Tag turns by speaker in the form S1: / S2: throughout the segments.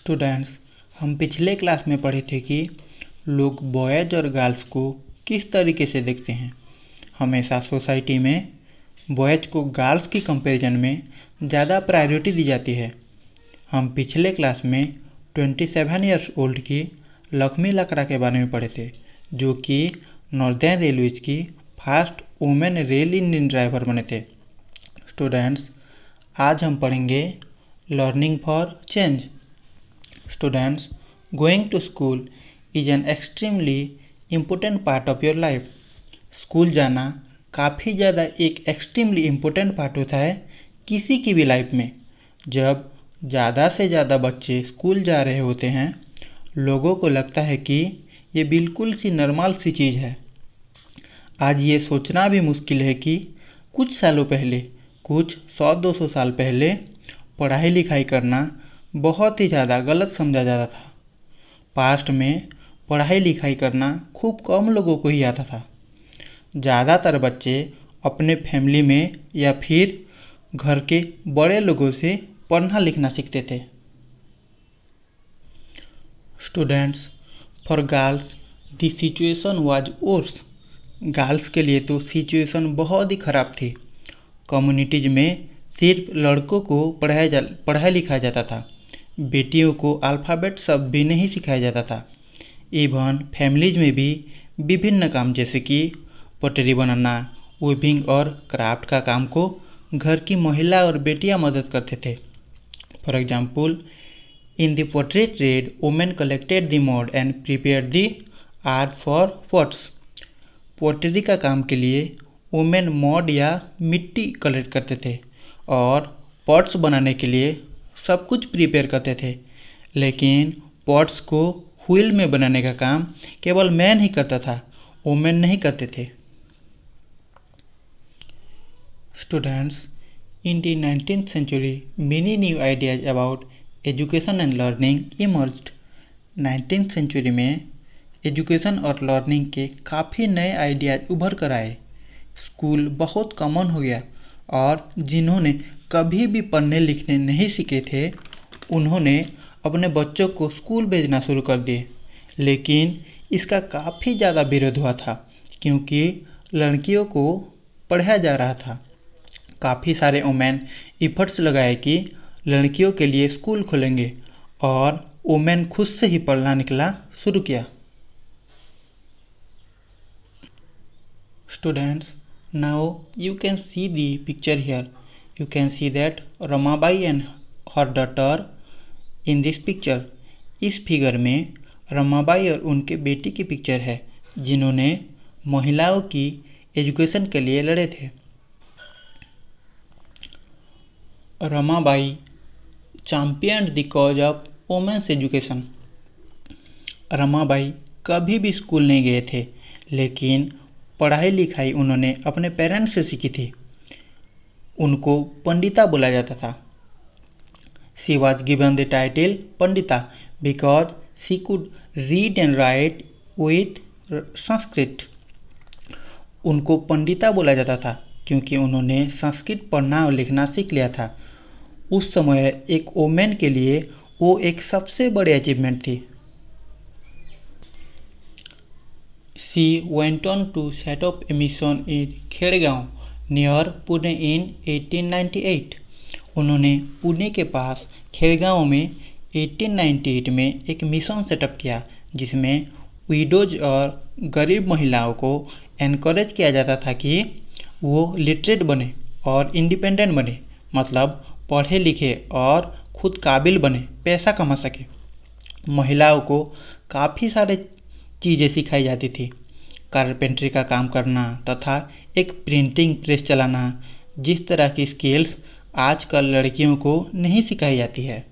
S1: Students, हम पिछले class में पढ़े थे कि लोग बॉयज़ और गर्ल्स को किस तरीके से देखते हैं। हमेशा सोसाइटी में बॉयज़ को गर्ल्स की कंपैरिजन में ज़्यादा प्रायोरिटी दी जाती है। हम पिछले क्लास में 27 ईयर्स ओल्ड की लक्ष्मी लकड़ा के बारे में पढ़े थे, जो कि नॉर्दर्न रेलवेज की first women rail engine driver बने थे। स्टूडेंट्स, आज हम पढ़ेंगे learning for change. Students, going to school is an extremely important part of your life. School जाना काफ़ी ज़्यादा एक एक्सट्रीमली इम्पोर्टेंट पार्ट होता है किसी की भी लाइफ में। जब ज़्यादा से ज़्यादा बच्चे स्कूल जा रहे होते हैं, लोगों को लगता है कि ये बिल्कुल सी नॉर्मल सी चीज़ है। आज ये सोचना भी मुश्किल है कि कुछ सालों पहले, कुछ 100-200 साल पहले पढ़ाई लिखाई करना बहुत ही ज़्यादा गलत समझा जाता था। पास्ट में पढ़ाई लिखाई करना खूब कम लोगों को ही आता था। ज़्यादातर बच्चे अपने फैमिली में या फिर घर के बड़े लोगों से पढ़ना लिखना सीखते थे। Students, for girls the situation was worse. Girls के लिए तो सिचुएशन बहुत ही ख़राब थी। कम्युनिटीज में सिर्फ लड़कों को पढ़ाया लिखाया जाता था। बेटियों को अल्फ़ाबेट शब्द भी नहीं सिखाया जाता था। इवन फैमिलीज में भी विभिन्न काम जैसे कि पटरी बनाना, वीविंग और क्राफ्ट का काम को घर की महिला और बेटियां मदद करते थे। फॉर एग्जाम्पल, इन द पटरी trade women collected the mud and prepare the art for pots. पटरी का काम के लिए वुमेन मड या मिट्टी कलेक्ट करते थे और पॉट्स बनाने के लिए सब कुछ प्रिपेयर करते थे। लेकिन पॉट्स को व्हील में बनाने का काम केवल मैन ही करता था, वुमेन नहीं करते थे। Students, in the 19th century many new ideas about education and learning emerged। 19th century में एजुकेशन और लर्निंग के काफ़ी नए आइडियाज उभर कर आए। स्कूल बहुत कॉमन हो गया और जिन्होंने कभी भी पढ़ने लिखने नहीं सीखे थे, उन्होंने अपने बच्चों को स्कूल भेजना शुरू कर दिए। लेकिन इसका काफ़ी ज़्यादा विरोध हुआ था, क्योंकि लड़कियों को पढ़ाया जा रहा था। काफ़ी सारे वुमेन एफर्ट्स लगाए कि लड़कियों के लिए स्कूल खोलेंगे और वुमेन खुद से ही पढ़ना निकला शुरू किया। Students, now you can see the picture here. You can see that Ramabai and her daughter in this picture। इस फिगर में रमाबाई और उनके बेटी की पिक्चर है, जिन्होंने महिलाओं की एजुकेशन के लिए लड़े थे। Ramabai champion the cause of women's education. Ramabai कभी भी स्कूल नहीं गए थे, लेकिन पढ़ाई लिखाई उन्होंने अपने पेरेंट्स से सीखी थी। उनको पंडिता बोला जाता था। She was given the title Pandita because she could read and write with Sanskrit. उनको पंडिता बोला जाता था क्योंकि उन्होंने संस्कृत पढ़ना और लिखना सीख लिया था। उस समय एक वुमेन के लिए वो एक सबसे बड़ी अचीवमेंट थी। She went on to set up a mission in Khedgaon near Pune in 1898। उन्होंने पुणे के पास खेड़गांव में 1898 में एक मिशन सेटअप किया, जिसमें विडोज और गरीब महिलाओं को एनकरेज किया जाता था कि वो लिटरेट बने और इंडिपेंडेंट बने, मतलब पढ़े लिखे और खुद काबिल बने, पैसा कमा सके। महिलाओं को काफ़ी सारे चीज़ें सिखाई जाती थी, कारपेंट्री का काम करना तथा एक प्रिंटिंग प्रेस चलाना, जिस तरह की स्किल्स आजकल लड़कियों को नहीं सिखाई जाती है।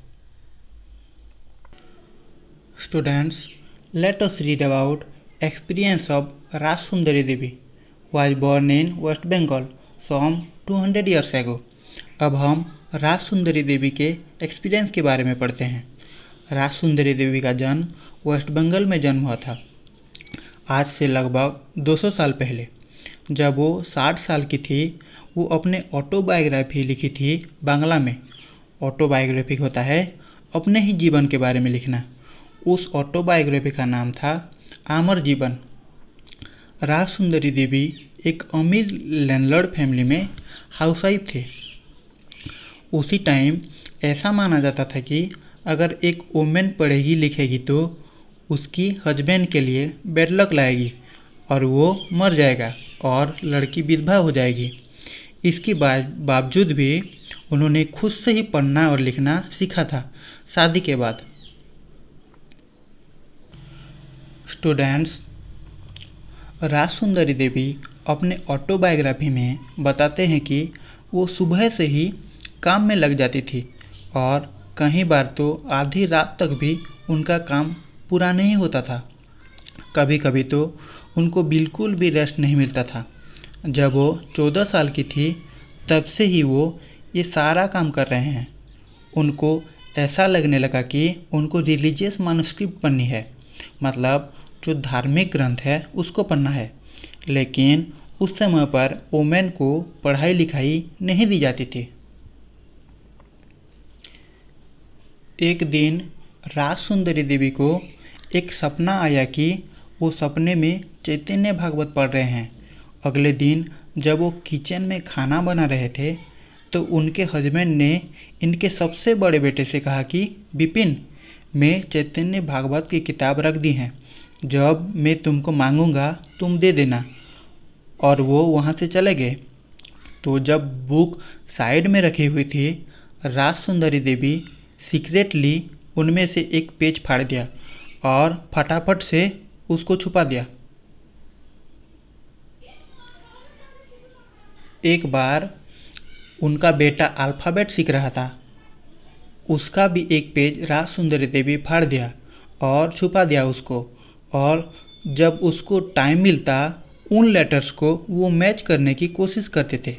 S1: Students, let us read about experience of Rajsundari Devi was born in West Bengal some 200 years ago. अब हम राजसुंदरी देवी के एक्सपीरियंस के बारे में पढ़ते हैं। राजसुंदरी देवी का जन्म वेस्ट बंगाल में जन्म हुआ था, आज से लगभग 200 साल पहले। जब वो 60 साल की थी, वो अपने ऑटोबायोग्राफी लिखी थी बांग्ला में। ऑटोबायोग्राफी होता है अपने ही जीवन के बारे में लिखना। उस ऑटोबायोग्राफी का नाम था आमर जीवन। राज सुंदरी देवी एक अमीर लैंडलॉर्ड फैमिली में हाउसवाइफ थे। उसी टाइम ऐसा माना जाता था कि अगर एक वुमेन पढ़ेगी लिखेगी तो उसकी हस्बैंड के लिए बैड लक लाएगी और वो मर जाएगा और लड़की विधवा हो जाएगी। इसके बावजूद भी उन्होंने खुद से ही पढ़ना और लिखना सीखा था शादी के बाद। स्टूडेंट्स, राज सुंदरी देवी अपने ऑटोबायोग्राफी में बताते हैं कि वो सुबह से ही काम में लग जाती थी और कई बार तो आधी रात तक भी उनका काम पूरा नहीं होता था। कभी कभी तो उनको बिल्कुल भी रेस्ट नहीं मिलता था। जब वो 14 साल की थी तब से ही वो ये सारा काम कर रहे हैं। उनको ऐसा लगने लगा कि उनको रिलीजियस मैन्युस्क्रिप्ट पढ़नी है, मतलब जो धार्मिक ग्रंथ है उसको पढ़ना है। लेकिन उस समय पर वुमेन को पढ़ाई लिखाई नहीं दी जाती थी। एक दिन राज सुंदरी देवी को एक सपना आया कि वो सपने में चैतन्य भागवत पढ़ रहे हैं। अगले दिन जब वो किचन में खाना बना रहे थे तो उनके हस्बैंड ने इनके सबसे बड़े बेटे से कहा कि विपिन, मैं चैतन्य भागवत की किताब रख दी है, जब मैं तुमको मांगूंगा तुम दे देना। और वो वहाँ से चले गए। तो जब बुक साइड में रखी हुई थी, राज सुंदरी देवी सीक्रेटली उनमें से एक पेज फाड़ दिया और फटाफट से उसको छुपा दिया। एक बार उनका बेटा अल्फ़ाबेट सीख रहा था, उसका भी एक पेज राज सुंदरी देवी फाड़ दिया और छुपा दिया उसको। और जब उसको टाइम मिलता उन लेटर्स को वो मैच करने की कोशिश करते थे।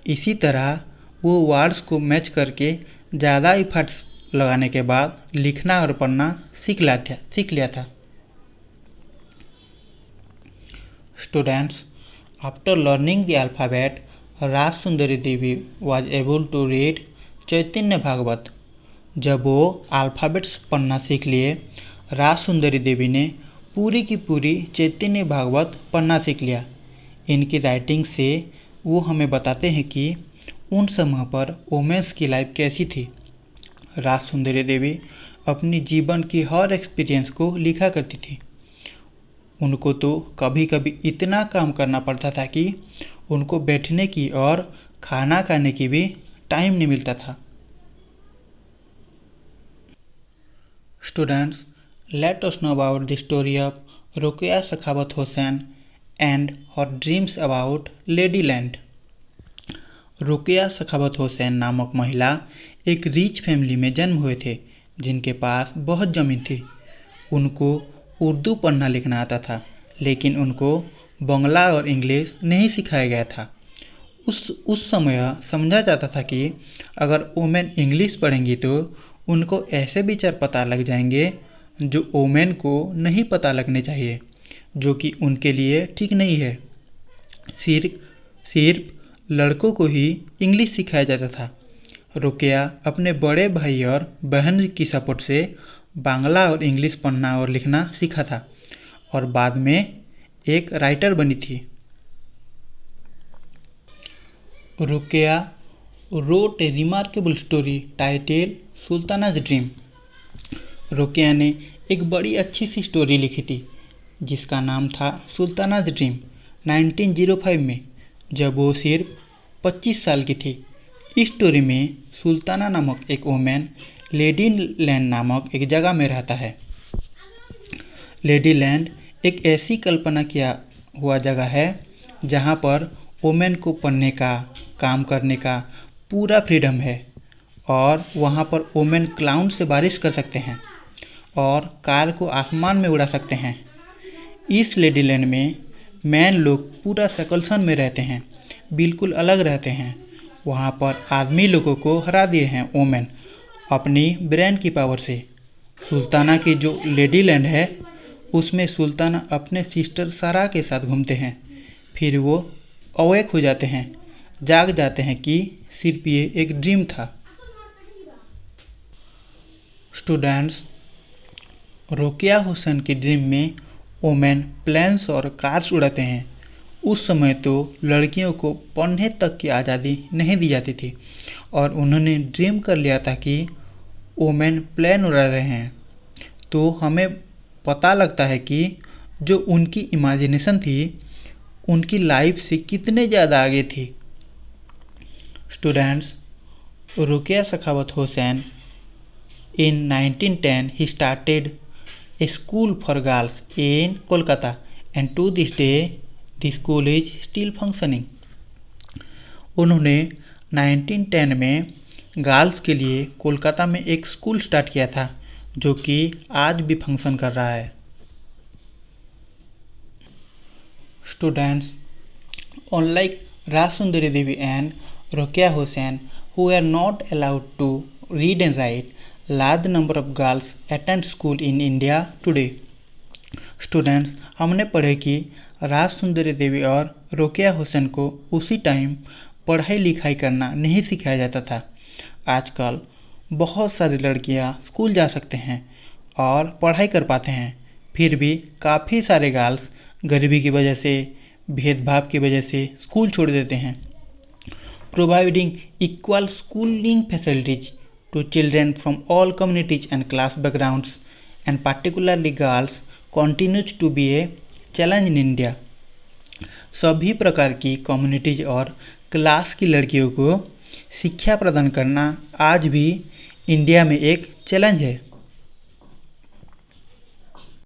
S1: इसी तरह वो वर्ड्स को मैच करके ज़्यादा एफर्ट्स लगाने के बाद लिखना और पढ़ना सीख लिया था। Students, after learning the alphabet, Raj Sundari Devi was able to read चैतन्य भागवत। जब वो अल्फ़ाबेट्स पढ़ना सीख लिए, राज सुंदरी देवी ने पूरी की पूरी चैतन्य भागवत पढ़ना सीख लिया। इनकी राइटिंग से वो हमें बताते हैं कि उन समय पर वुमेन्स की लाइफ कैसी थी। राज सुंदरी देवी अपनी जीवन की हर एक्सपीरियंस को लिखा करती थी। उनको तो कभी कभी इतना काम करना पड़ता था कि उनको बैठने की और खाना खाने की भी टाइम नहीं मिलता था। Students, let us know about the story of Ruqayya Sakhavat Hossain and her dreams about Ladyland। Rukiya Sakhawat Hussain नामक महिला एक रिच फैमिली में जन्म हुए थे जिनके पास बहुत ज़मीन थी। उनको उर्दू पढ़ना लिखना आता था, लेकिन उनको बंगला और इंग्लिश नहीं सिखाया गया था। उस समय समझा जाता था कि अगर वुमेन इंग्लिश पढ़ेंगी तो उनको ऐसे विचार पता लग जाएंगे जो वुमेन को नहीं पता लगने चाहिए, जो कि उनके लिए ठीक नहीं है। सिर्फ लड़कों को ही इंग्लिश सिखाया जाता था। रुकिया अपने बड़े भाई और बहन की सपोर्ट से बांग्ला और इंग्लिश पढ़ना और लिखना सीखा था और बाद में एक राइटर बनी थी। Rukiya wrote a remarkable story titled Sultana's dream. Rukiya ने एक बड़ी अच्छी सी स्टोरी लिखी थी जिसका नाम था सुल्ताना's ड्रीम 1905 में, जब वो सिर्फ 25 साल की थी। इस स्टोरी में सुल्ताना नामक एक वुमेन लेडी लैंड नामक एक जगह में रहता है। लेडी लैंड एक ऐसी कल्पना किया हुआ जगह है जहाँ पर वुमेन को पढ़ने का, काम करने का पूरा फ्रीडम है और वहाँ पर वुमेन क्लाउड से बारिश कर सकते हैं और कार को आसमान में उड़ा सकते हैं। इस लेडी लैंड में मैन लोग पूरा सकलसन में रहते हैं, बिल्कुल अलग रहते हैं। वहाँ पर आदमी लोगों को हरा दिए हैं वुमेन अपनी ब्रेन की पावर से। सुल्ताना की जो लेडी लैंड है उसमें सुल्ताना अपने सिस्टर सारा के साथ घूमते हैं। फिर वो अवेक हो जाते हैं, जाग जाते हैं कि सिर्फ ये एक ड्रीम था। स्टूडेंट्स, रोकेया हुसैन की ड्रीम में वोमेन प्लेन्स और कार्स उड़ाते हैं। उस समय तो लड़कियों को पढ़ने तक की आज़ादी नहीं दी जाती थी और उन्होंने ड्रीम कर लिया था कि वोमेन प्लेन उड़ा रहे हैं। तो हमें पता लगता है कि जो उनकी इमेजिनेशन थी उनकी लाइफ से कितने ज़्यादा आगे थी। Students, Rukiya Sakhawat Hussain in 1910 he started a school for girls in Kolkata and to this day the school is still functioning. उन्होंने 1910 में गर्ल्स के लिए कोलकाता में एक स्कूल स्टार्ट किया था जो कि आज भी फंक्शन कर रहा है। Students, unlike Rajsundari Devi and Rokeya Hussain who were not allowed to read and write, large number of girls attend school in India today. Students, हमने पढ़े कि राजसुंदरी देवी और रोकेया हुसैन को उसी टाइम पढ़ाई लिखाई करना नहीं सिखाया जाता था। आजकल बहुत सारी लड़कियां स्कूल जा सकते हैं और पढ़ाई कर पाते हैं, फिर भी काफ़ी सारे गर्ल्स गरीबी की वजह से, भेदभाव की वजह से स्कूल छोड़ देते हैं। Providing equal schooling facilities to children from all communities and class backgrounds and particularly girls continues to be a challenge in India. सभी प्रकार की कम्युनिटीज और क्लास की लड़कियों को शिक्षा प्रदान करना आज भी इंडिया में एक चैलेंज है।